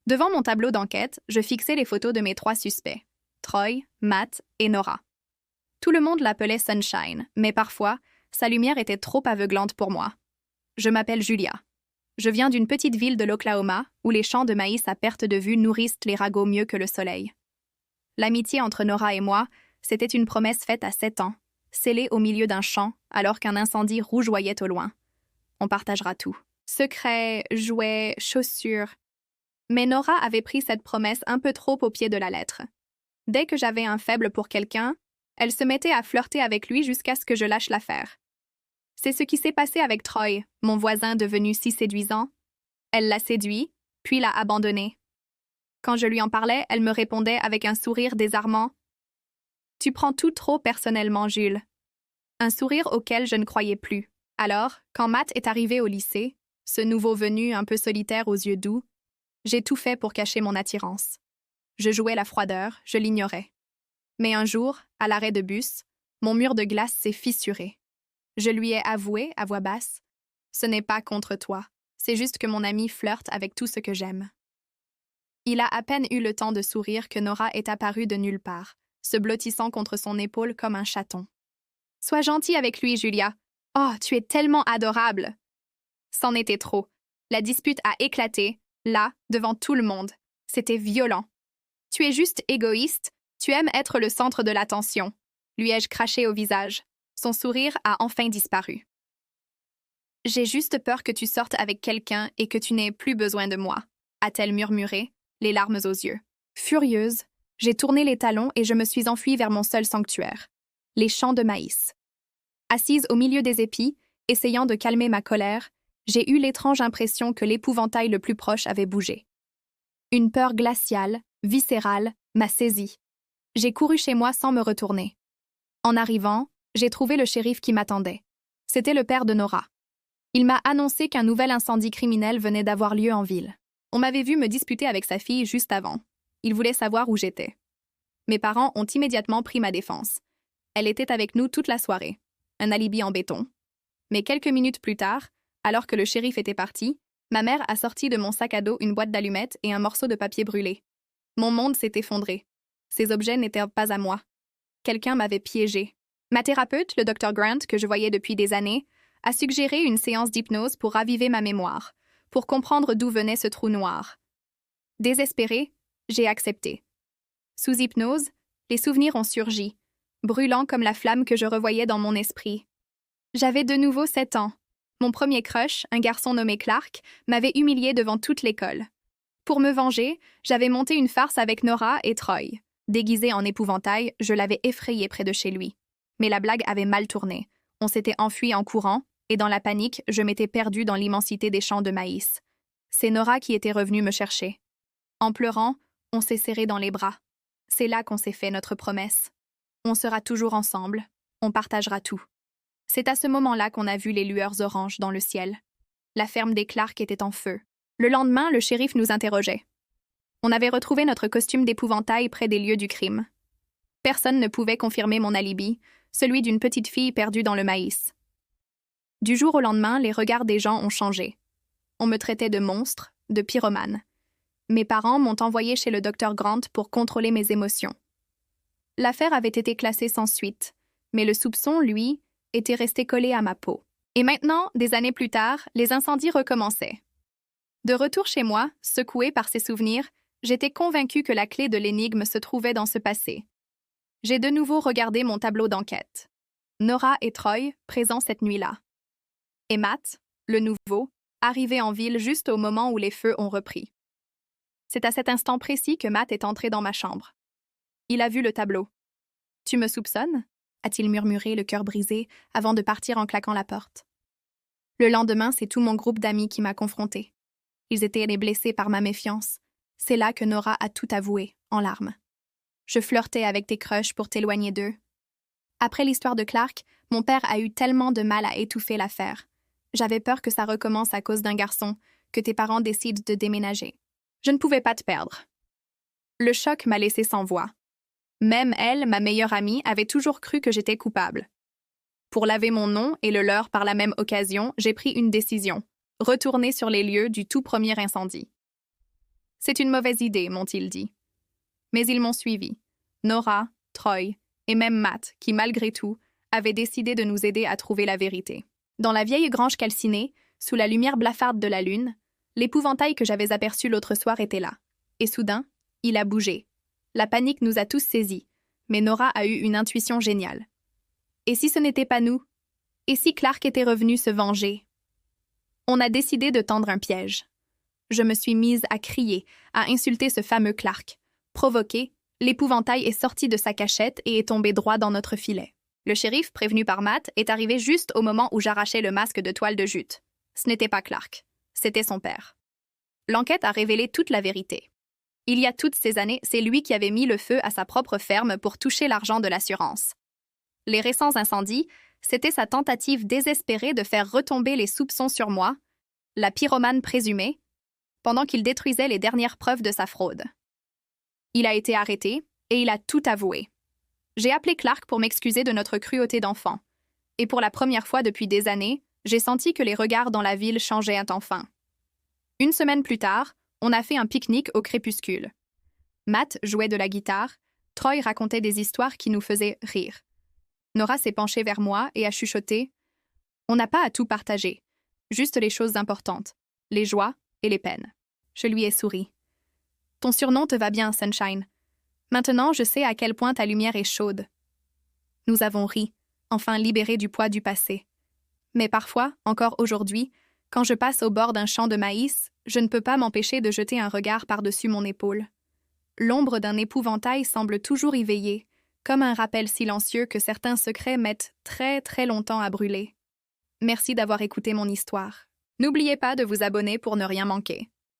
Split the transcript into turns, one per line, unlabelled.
Devant mon tableau d'enquête, je fixais les photos de mes 3 suspects, Troy, Matt et Nora. Tout le monde l'appelait Sunshine, mais parfois, sa lumière était trop aveuglante pour moi. Je m'appelle Julia. Je viens d'une petite ville de l'Oklahoma où les champs de maïs à perte de vue nourrissent les ragots mieux que le soleil. L'amitié entre Nora et moi, c'était une promesse faite à 7 ans, scellée au milieu d'un champ alors qu'un incendie rougeoyait au loin. On partagera tout. Secrets, jouets, chaussures. Mais Nora avait pris cette promesse un peu trop au pied de la lettre. Dès que j'avais un faible pour quelqu'un, elle se mettait à flirter avec lui jusqu'à ce que je lâche l'affaire. C'est ce qui s'est passé avec Troy, mon voisin devenu si séduisant. Elle l'a séduit, puis l'a abandonné. Quand je lui en parlais, elle me répondait avec un sourire désarmant. « Tu prends tout trop personnellement, Jules. » Un sourire auquel je ne croyais plus. Alors, quand Matt est arrivé au lycée, ce nouveau venu un peu solitaire aux yeux doux, j'ai tout fait pour cacher mon attirance. Je jouais la froideur, je l'ignorais. Mais un jour, à l'arrêt de bus, mon mur de glace s'est fissuré. Je lui ai avoué, à voix basse, « Ce n'est pas contre toi, c'est juste que mon ami flirte avec tout ce que j'aime. » Il a à peine eu le temps de sourire que Nora est apparue de nulle part, se blottissant contre son épaule comme un chaton. « Sois gentille avec lui, Julia. Oh, tu es tellement adorable. » C'en était trop. La dispute a éclaté, là, devant tout le monde. C'était violent. « Tu es juste égoïste, tu aimes être le centre de l'attention, » lui ai-je craché au visage. Son sourire a enfin disparu. « J'ai juste peur que tu sortes avec quelqu'un et que tu n'aies plus besoin de moi, » a-t-elle murmuré, les larmes aux yeux. Furieuse, j'ai tourné les talons et je me suis enfuie vers mon seul sanctuaire, les champs de maïs. Assise au milieu des épis, essayant de calmer ma colère, j'ai eu l'étrange impression que l'épouvantail le plus proche avait bougé. Une peur glaciale, viscérale, m'a saisie. J'ai couru chez moi sans me retourner. En arrivant, j'ai trouvé le shérif qui m'attendait. C'était le père de Nora. Il m'a annoncé qu'un nouvel incendie criminel venait d'avoir lieu en ville. On m'avait vu me disputer avec sa fille juste avant. Il voulait savoir où j'étais. Mes parents ont immédiatement pris ma défense. Elle était avec nous toute la soirée. Un alibi en béton. Mais quelques minutes plus tard, alors que le shérif était parti, ma mère a sorti de mon sac à dos une boîte d'allumettes et un morceau de papier brûlé. Mon monde s'est effondré. Ces objets n'étaient pas à moi. Quelqu'un m'avait piégée. Ma thérapeute, le Dr. Grant, que je voyais depuis des années, a suggéré une séance d'hypnose pour raviver ma mémoire, pour comprendre d'où venait ce trou noir. Désespérée, j'ai accepté. Sous hypnose, les souvenirs ont surgi, brûlants comme la flamme que je revoyais dans mon esprit. J'avais de nouveau 7 ans. Mon premier crush, un garçon nommé Clark, m'avait humiliée devant toute l'école. Pour me venger, j'avais monté une farce avec Nora et Troy. Déguisé en épouvantail, je l'avais effrayé près de chez lui. Mais la blague avait mal tourné. On s'était enfui en courant, et dans la panique, je m'étais perdue dans l'immensité des champs de maïs. C'est Nora qui était revenue me chercher. En pleurant, on s'est serré dans les bras. C'est là qu'on s'est fait notre promesse. On sera toujours ensemble, on partagera tout. C'est à ce moment-là qu'on a vu les lueurs oranges dans le ciel. La ferme des Clark était en feu. Le lendemain, le shérif nous interrogeait. On avait retrouvé notre costume d'épouvantail près des lieux du crime. Personne ne pouvait confirmer mon alibi, celui d'une petite fille perdue dans le maïs. Du jour au lendemain, les regards des gens ont changé. On me traitait de monstre, de pyromane. Mes parents m'ont envoyé chez le Dr. Grant pour contrôler mes émotions. L'affaire avait été classée sans suite, mais le soupçon, lui, était resté collé à ma peau. Et maintenant, des années plus tard, les incendies recommençaient. De retour chez moi, secouée par ces souvenirs, j'étais convaincue que la clé de l'énigme se trouvait dans ce passé. J'ai de nouveau regardé mon tableau d'enquête. Nora et Troy, présents cette nuit-là. Et Matt, le nouveau, arrivé en ville juste au moment où les feux ont repris. C'est à cet instant précis que Matt est entré dans ma chambre. Il a vu le tableau. « Tu me soupçonnes ?» a-t-il murmuré, le cœur brisé, avant de partir en claquant la porte. Le lendemain, c'est tout mon groupe d'amis qui m'a confrontée. Ils étaient blessés par ma méfiance. C'est là que Nora a tout avoué, en larmes. Je flirtais avec tes crushs pour t'éloigner d'eux. Après l'histoire de Clark, mon père a eu tellement de mal à étouffer l'affaire. J'avais peur que ça recommence à cause d'un garçon, que tes parents décident de déménager. Je ne pouvais pas te perdre. Le choc m'a laissé sans voix. Même elle, ma meilleure amie, avait toujours cru que j'étais coupable. Pour laver mon nom et le leur par la même occasion, j'ai pris une décision, retourner sur les lieux du tout premier incendie. C'est une mauvaise idée, m'ont-ils dit. Mais ils m'ont suivi. Nora, Troy et même Matt, qui malgré tout, avaient décidé de nous aider à trouver la vérité. Dans la vieille grange calcinée, sous la lumière blafarde de la lune, l'épouvantail que j'avais aperçu l'autre soir était là. Et soudain, il a bougé. La panique nous a tous saisis, mais Nora a eu une intuition géniale. Et si ce n'était pas nous? Et si Clark était revenu se venger? On a décidé de tendre un piège. Je me suis mise à crier, à insulter ce fameux Clark. Provoqué, l'épouvantail est sorti de sa cachette et est tombé droit dans notre filet. Le shérif, prévenu par Matt, est arrivé juste au moment où j'arrachais le masque de toile de jute. Ce n'était pas Clark, c'était son père. L'enquête a révélé toute la vérité. Il y a toutes ces années, c'est lui qui avait mis le feu à sa propre ferme pour toucher l'argent de l'assurance. Les récents incendies, c'était sa tentative désespérée de faire retomber les soupçons sur moi, la pyromane présumée, pendant qu'il détruisait les dernières preuves de sa fraude. Il a été arrêté et il a tout avoué. J'ai appelé Clark pour m'excuser de notre cruauté d'enfant. Et pour la première fois depuis des années, j'ai senti que les regards dans la ville changeaient enfin. Une semaine plus tard, on a fait un pique-nique au crépuscule. Matt jouait de la guitare, Troy racontait des histoires qui nous faisaient rire. Nora s'est penchée vers moi et a chuchoté « On n'a pas à tout partager, juste les choses importantes, les joies et les peines. » Je lui ai souri. « Ton surnom te va bien, Sunshine. Maintenant, je sais à quel point ta lumière est chaude. » Nous avons ri, enfin libérés du poids du passé. Mais parfois, encore aujourd'hui, quand je passe au bord d'un champ de maïs, je ne peux pas m'empêcher de jeter un regard par-dessus mon épaule. L'ombre d'un épouvantail semble toujours y veiller, comme un rappel silencieux que certains secrets mettent très très longtemps à brûler. Merci d'avoir écouté mon histoire. N'oubliez pas de vous abonner pour ne rien manquer.